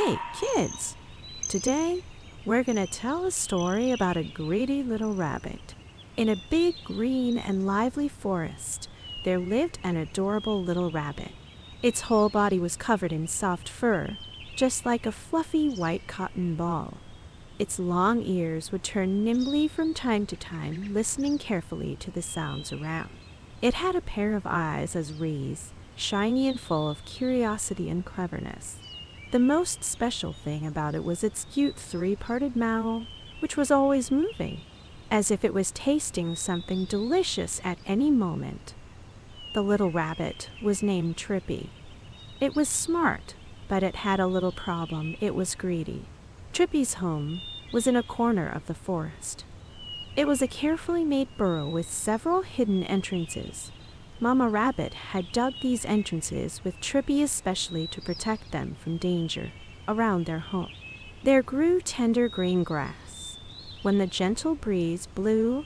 Hey, kids! Today, we're gonna tell a story about a greedy little rabbit. In a big, green, and lively forest, there lived an adorable little rabbit. Its whole body was covered in soft fur, just like a fluffy white cotton ball. Its long ears would turn nimbly from time to time, listening carefully to the sounds around. It had a pair of eyes as rays, shiny and full of curiosity and cleverness. The most special thing about it was its cute three-parted mouth, which was always moving, as if it was tasting something delicious at any moment. The little rabbit was named Trippy. It was smart, but it had a little problem. It was greedy. Trippy's home was in a corner of the forest. It was a carefully made burrow with several hidden entrances. Mama Rabbit had dug these entrances with Trippy especially to protect them from danger around their home. There grew tender green grass. When the gentle breeze blew,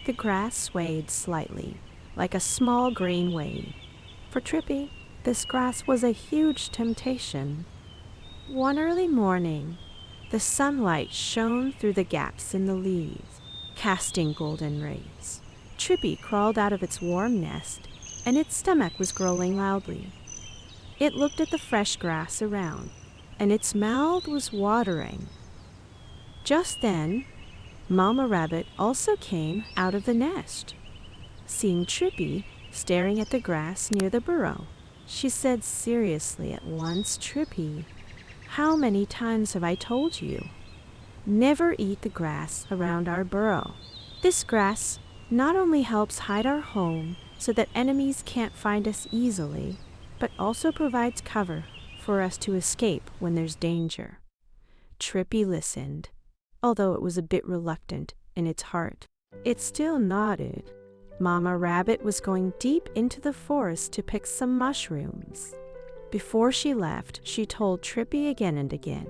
the grass swayed slightly, like a small green wave. For Trippy, this grass was a huge temptation. One early morning, the sunlight shone through the gaps in the leaves, casting golden rays. Trippy crawled out of its warm nest, and its stomach was growling loudly. It looked at the fresh grass around, and its mouth was watering. Just then, Mama Rabbit also came out of the nest. Seeing Trippy staring at the grass near the burrow, she said seriously at once, "Trippy, how many times have I told you? Never eat the grass around our burrow. This grass not only helps hide our home so that enemies can't find us easily, but also provides cover for us to escape when there's danger." Trippy listened, although it was a bit reluctant in its heart. It still nodded. Mama Rabbit was going deep into the forest to pick some mushrooms. Before she left, she told Trippy again and again,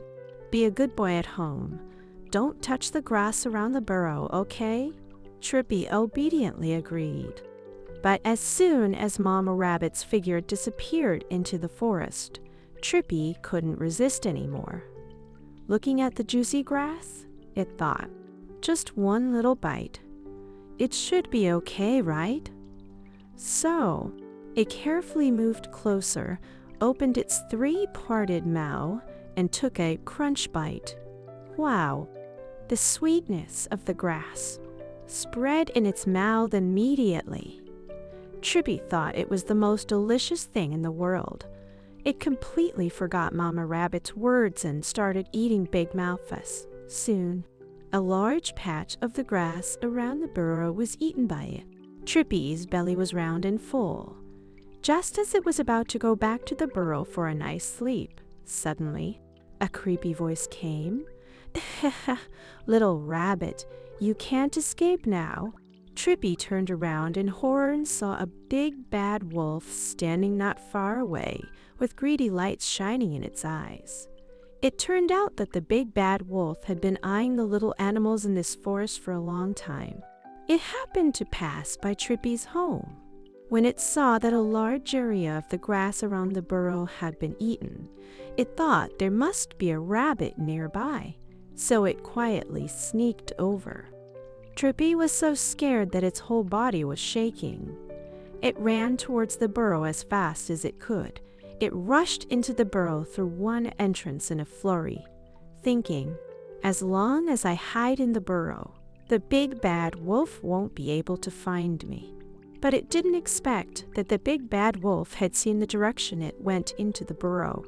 "Be a good boy at home. Don't touch the grass around the burrow, okay?" Trippy obediently agreed. But as soon as Mama Rabbit's figure disappeared into the forest, Trippy couldn't resist anymore. Looking at the juicy grass, it thought, "Just one little bite. It should be okay, right?" So, it carefully moved closer, opened its three-parted mouth, and took a crunch bite. Wow! The sweetness of the grass spread in its mouth immediately. Trippy thought it was the most delicious thing in the world. It completely forgot Mama Rabbit's words and started eating Big Mouthful. Soon, a large patch of the grass around the burrow was eaten by it. Trippy's belly was round and full. Just as it was about to go back to the burrow for a nice sleep, suddenly, a creepy voice came. "Little rabbit, you can't escape now." Trippy turned around in horror and saw a big bad wolf standing not far away, with greedy lights shining in its eyes. It turned out that the big bad wolf had been eyeing the little animals in this forest for a long time. It happened to pass by Trippy's home. When it saw that a large area of the grass around the burrow had been eaten, it thought there must be a rabbit nearby, so it quietly sneaked over. Trippy was so scared that its whole body was shaking. It ran towards the burrow as fast as it could. It rushed into the burrow through one entrance in a flurry, thinking, "As long as I hide in the burrow, the big bad wolf won't be able to find me." But it didn't expect that the big bad wolf had seen the direction it went into the burrow.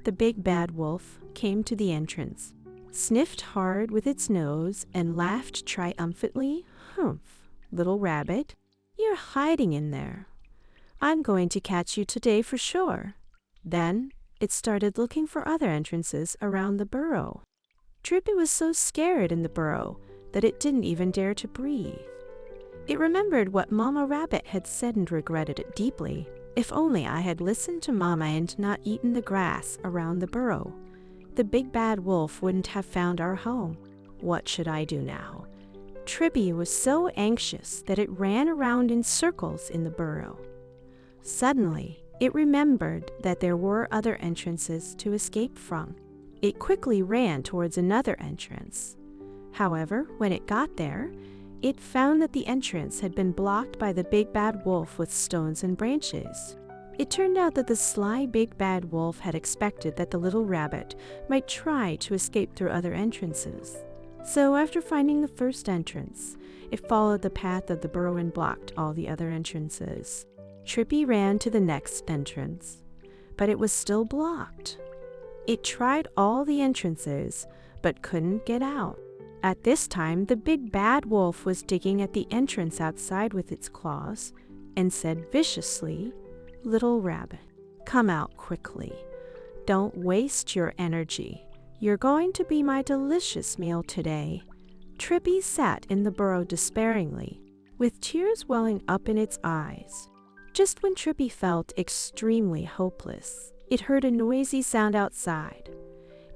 The big bad wolf came to the entrance, sniffed hard with its nose, and laughed triumphantly. "Humph, little rabbit, you're hiding in there. I'm going to catch you today for sure." Then it started looking for other entrances around the burrow. Trippy was so scared in the burrow that it didn't even dare to breathe. It remembered what Mama Rabbit had said and regretted it deeply. "If only I had listened to Mama and not eaten the grass around the burrow, the big bad wolf wouldn't have found our home. What should I do now?" Trippy was so anxious that it ran around in circles in the burrow. Suddenly, it remembered that there were other entrances to escape from. It quickly ran towards another entrance. However, when it got there, it found that the entrance had been blocked by the big bad wolf with stones and branches. It turned out that the sly big bad wolf had expected that the little rabbit might try to escape through other entrances. So after finding the first entrance, it followed the path of the burrow and blocked all the other entrances. Trippy ran to the next entrance, but it was still blocked. It tried all the entrances, but couldn't get out. At this time, the big bad wolf was digging at the entrance outside with its claws and said viciously, "Little rabbit, come out quickly. Don't waste your energy. You're going to be my delicious meal today." Trippy sat in the burrow despairingly, with tears welling up in its eyes. Just when Trippy felt extremely hopeless, it heard a noisy sound outside.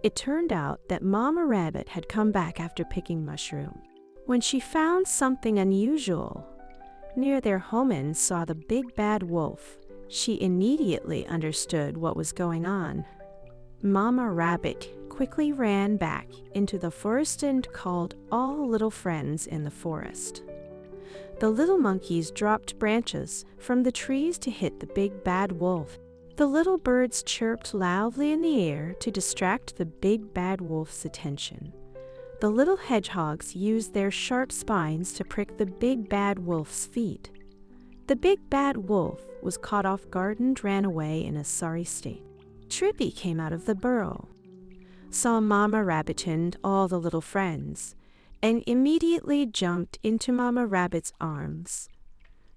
It turned out that Mama Rabbit had come back after picking mushrooms. When she found something unusual near their home and saw the big bad wolf, she immediately understood what was going on. Mama Rabbit quickly ran back into the forest and called all little friends in the forest. The little monkeys dropped branches from the trees to hit the big bad wolf. The little birds chirped loudly in the air to distract the big bad wolf's attention. The little hedgehogs used their sharp spines to prick the big bad wolf's feet. The big bad wolf was caught off guard and ran away in a sorry state. Trippy came out of the burrow, saw Mama Rabbit and all the little friends, and immediately jumped into Mama Rabbit's arms,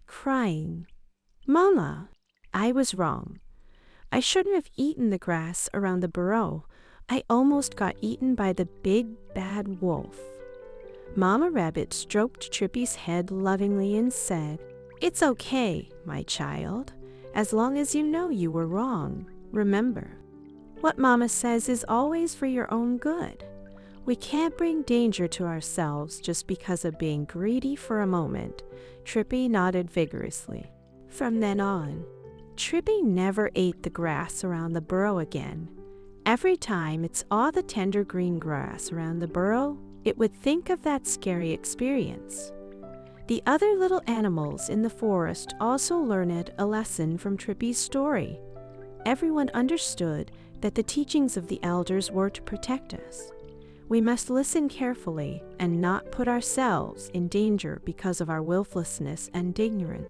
crying, "Mama, I was wrong. I shouldn't have eaten the grass around the burrow. I almost got eaten by the big bad wolf." Mama Rabbit stroked Trippy's head lovingly and said, "It's okay, my child, as long as you know you were wrong. Remember, what Mama says is always for your own good. We can't bring danger to ourselves just because of being greedy for a moment." Trippy nodded vigorously. From then on, Trippy never ate the grass around the burrow again. Every time it saw the tender green grass around the burrow, it would think of that scary experience. The other little animals in the forest also learned a lesson from Trippy's story. Everyone understood that the teachings of the elders were to protect us. We must listen carefully and not put ourselves in danger because of our willfulness and ignorance.